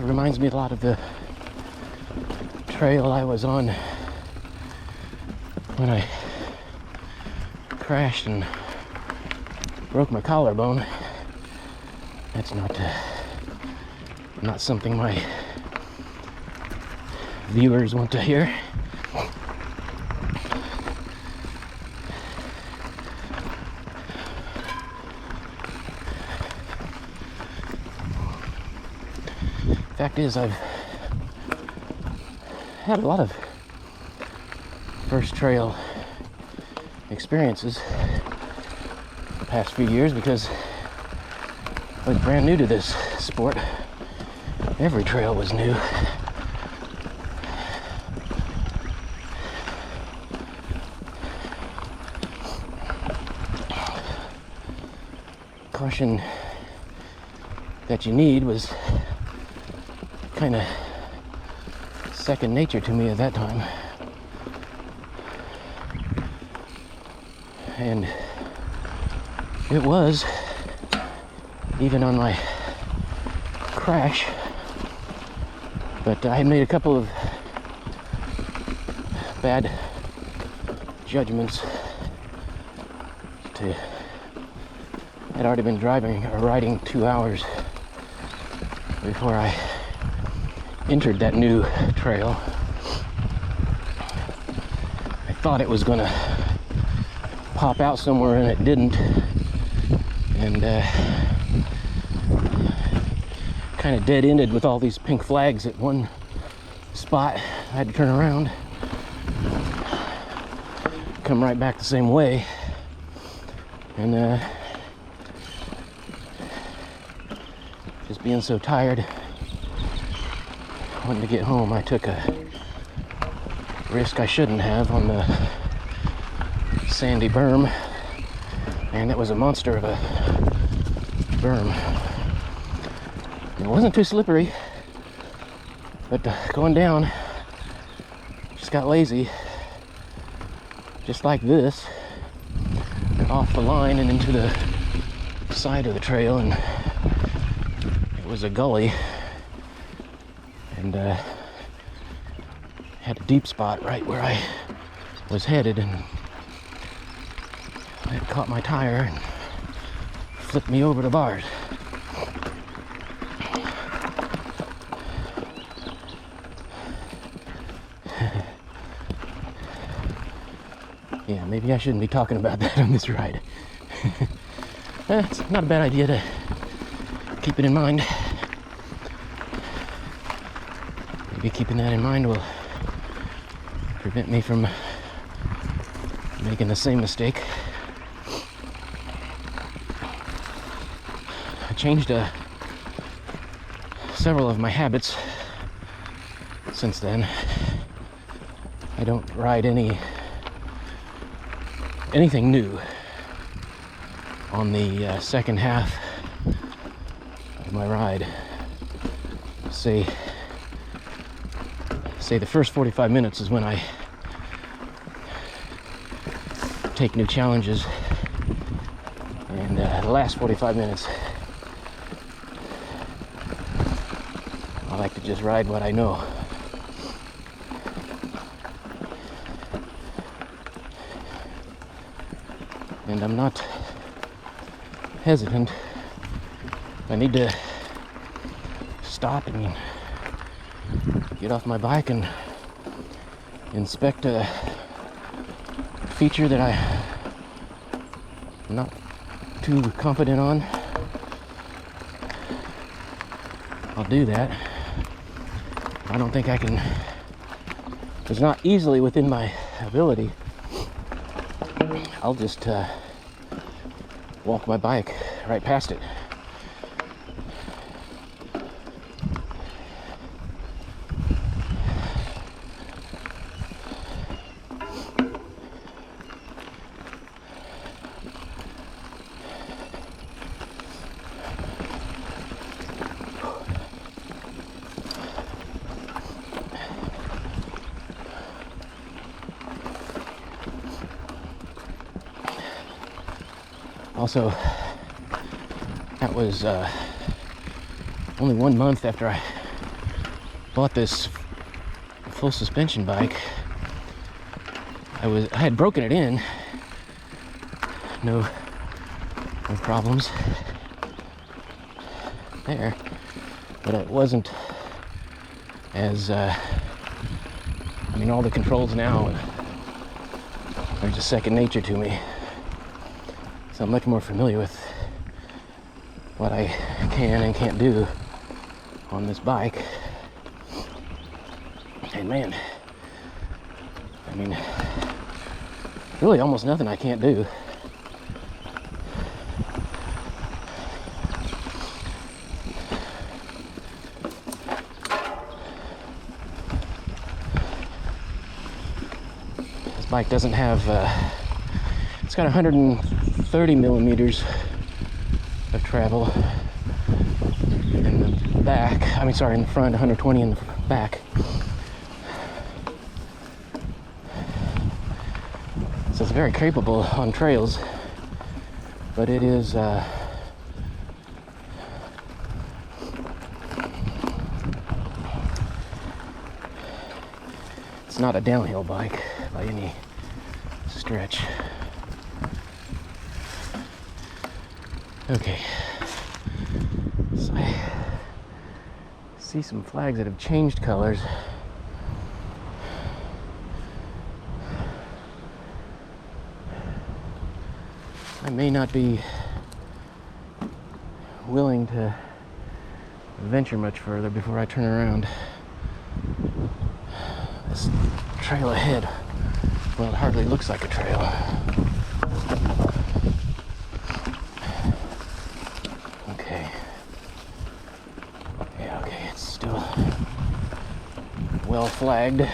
reminds me a lot of the trail I was on when I crashed and broke my collarbone. That's not something my viewers want to hear. Fact is, I've had a lot of first trail experiences the past few years because I was brand new to this sport. Every trail was new. Caution that you need was kind of second nature to me at that time. And it was, even on my crash. But I had made a couple of bad judgments. I'd already been driving or riding 2 hours before I entered that new trail. I thought it was gonna pop out somewhere and it didn't, and kind of dead-ended with all these pink flags at one spot. I had to turn around, come right back the same way, and just being so tired, wanting to get home, I took a risk I shouldn't have on the sandy berm, and it was a monster of a berm. It wasn't too slippery, but going down, just got lazy, just like this, off the line and into the side of the trail, and it was a gully, and had a deep spot right where I was headed, and it caught my tire and flipped me over the bars. Yeah, maybe I shouldn't be talking about that on this ride. It's not a bad idea to keep it in mind. Maybe keeping that in mind will prevent me from making the same mistake. I changed several of my habits since then. I don't ride anything new on the second half of my ride. Say the first 45 minutes is when I take new challenges, and the last 45 minutes I like to just ride what I know. And I'm not hesitant. I need to stop and get off my bike and inspect a feature that I'm not too confident on. I'll do that. I don't think I can. It's not easily within my ability. I'll just walk my bike right past it. Also, that was only 1 month after I bought this full suspension bike, I had broken it in. No problems there, but it wasn't as I mean, all the controls now are just second nature to me, so I'm much more familiar with what I can and can't do on this bike. And man, I mean, really almost nothing I can't do. This bike doesn't have, it's got 130 millimeters of travel in the back. I mean, sorry, in the front, 120 in the back. So it's very capable on trails, but it is it's not a downhill bike by any stretch. Okay, so I see some flags that have changed colors. I may not be willing to venture much further before I turn around. This trail ahead, well, it hardly looks like a trail. Okay. Yeah, okay, it's still well flagged.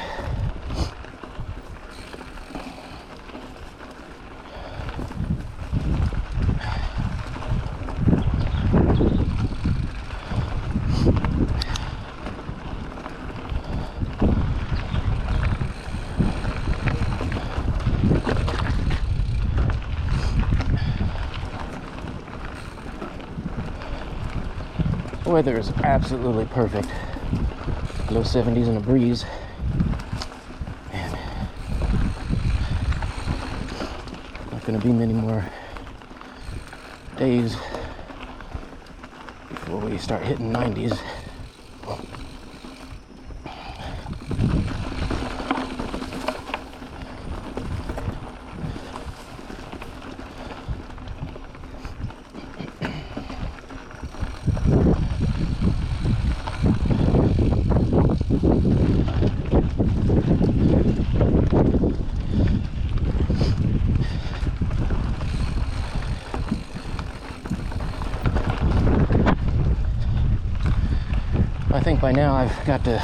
Weather is absolutely perfect. Low 70s and a breeze. And not going to be many more days before we start hitting 90s. I think by now I've got to